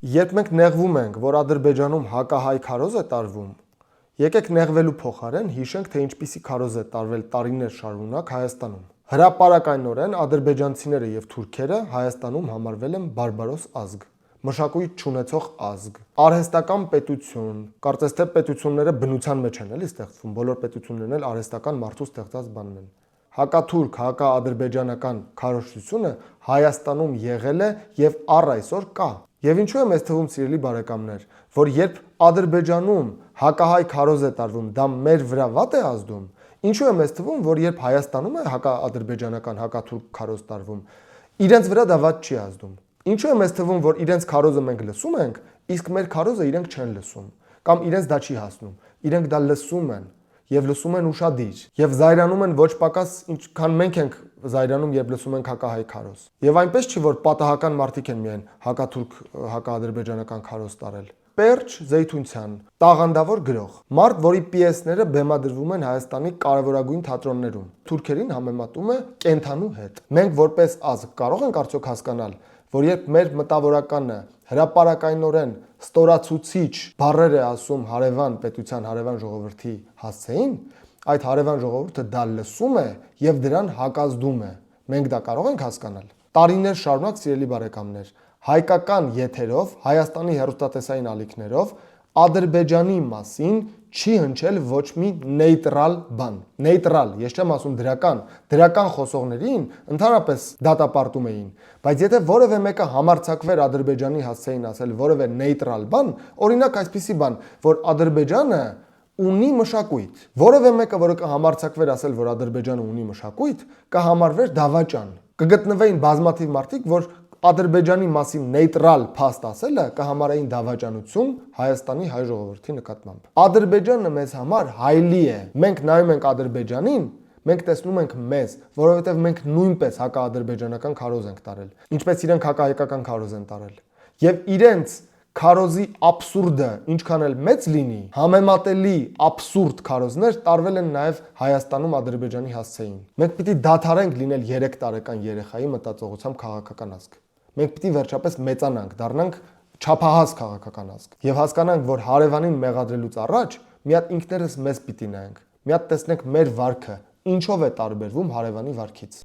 Երբ մենք նեղվում ենք, որ Ադրբեջանում հակահայ քարոզ է տարվում, եկեք նեղվելու փոխարեն հիշենք, թե ինչպիսի քարոզ է տարվել տարիներ շարունակ Հայաստանում։ Հրապարակայնորեն ադրբեջանցիները եւ թուրքերը Հայաստանում համարվել են բարբարոս ազգ, մշակույթ չունեցող ազգ, արհեստական պետություն, կարծես թե պետությունները բնության մեջ են էլի ստեղծվում, բոլոր պետություններն էլ արհեստական մարդու ստեղծած բանն են։ Հակաթուրք, հակաադրբեջանական քարոզությունը Հայաստանում եղել է եւ առ այսօր կա։ Եվ ինչու է մեզ թվում, սիրելի բարեկամներ, որ երբ Ադրբեջանում հակահայ քարոզ է տարվում, դա մեր վրա վատ է ազդում, ինչու է մեզ թվում, որ երբ Հայաստանում է հակաադրբեջանական, հակաթուրք քարոզ տարվում, իրենց վրա դա վատ չի ազդում։ Ինչու է մեզ թվում, որ իրենց քարոզը մենք լսում ենք, իսկ մեր քարոզը իրենք չեն լսում, կամ իրենց դա չի հասնում, իրենք դա լսում են եւ լսում են ուշադիր եւ զայրանում են ոչ պակաս ինչքան մենք ենք զայրանում, երբ լսում ենք հակահայ քարոզ։ Եվ այնպես չի, որ պատահական մարդիկ են միայն հակաթուրք, հակաադրբեջանական քարոզ տարել։ Պերճ Զեյթունցյան, տաղանդավոր գրող, մարդ, որի պիեսները բեմադրվում են Հայաստանի կարևորագույն թատրոններում, թուրքերին համեմատում է կենթանու հետ։ Մենք որպես ազգ կարող ենք արդյոք հասկանալ, որ երբ մեր մտավորականը հրապարակայնորեն ստորացուցիչ բառեր է ասում հարևան պետության, հարևան ժողովրդի հասցեին, այդ հարևան ժողովուրդը դա լսում է եւ դրան հակազդում է։ Մենք դա կարող ենք հասկանալ։ Տարիներ շարունակ, սիրելի բարեկամներ, հայկական եթերով, Հայաստանի հեռուստատեսային ալիքներով Ադրբեջանի մասին չի հնչել ոչ մի նեյտրալ բան։ Նեյտրալ, ես չեմ ասում դրական խոսողներին ընդհանրապես դատապարտում էին, բայց եթե որևէ մեկը համարձակվեր Ադրբեջանի հասցեին ասել որևէ նեյտրալ բան, օրինակ այսպիսի բան, որ Ադրբեջանը ունի մշակույթ, որևէ մեկը, որը կհամարձակվեր ասել, որ Ադրբեջանը ունի մշակույթ, կհամարվեր դավաճան։ Կգտնվեին բազմաթիվ մարդիկ, որ Ադրբեջանի մասին նեյտրալ փաստ ասելը կհամարային դավաճանություն Հայաստանի հայ ժողովրդի նկատմամբ։ Ադրբեջանը մեզ համար հայլի է։ Մենք նայում ենք Ադրբեջանին, մենք տեսնում ենք մեզ, որովհետև մենք նույնպես հակաադրբեջանական քարոզ ենք տարել, ինչպես իրենք հակահայկական քարոզ են տարել։ Եվ իրենց քարոզի աբսուրդը ինչքան էլ մեծ լինի, համեմատելի աբսուրդ քարոզներ տարվել են նաև Հայաստանում Ադրբեջանի հասցեին։ Մենք պիտի դադարենք լինել 3 տարեկան երեխայի մտածողությամբ քաղաքական ազգ։ Մենք պիտի վերջապես մեծանանք, դառնանք չափահաս քաղաքական ազգ եւ հասկանանք, որ հարևանին մեղադրելուց առաջ մի հատ ինքներս մեզ պիտի նայենք, մի հատ տեսնենք մեր վարքը ինչով է տարբերվում հարևանի վարքից։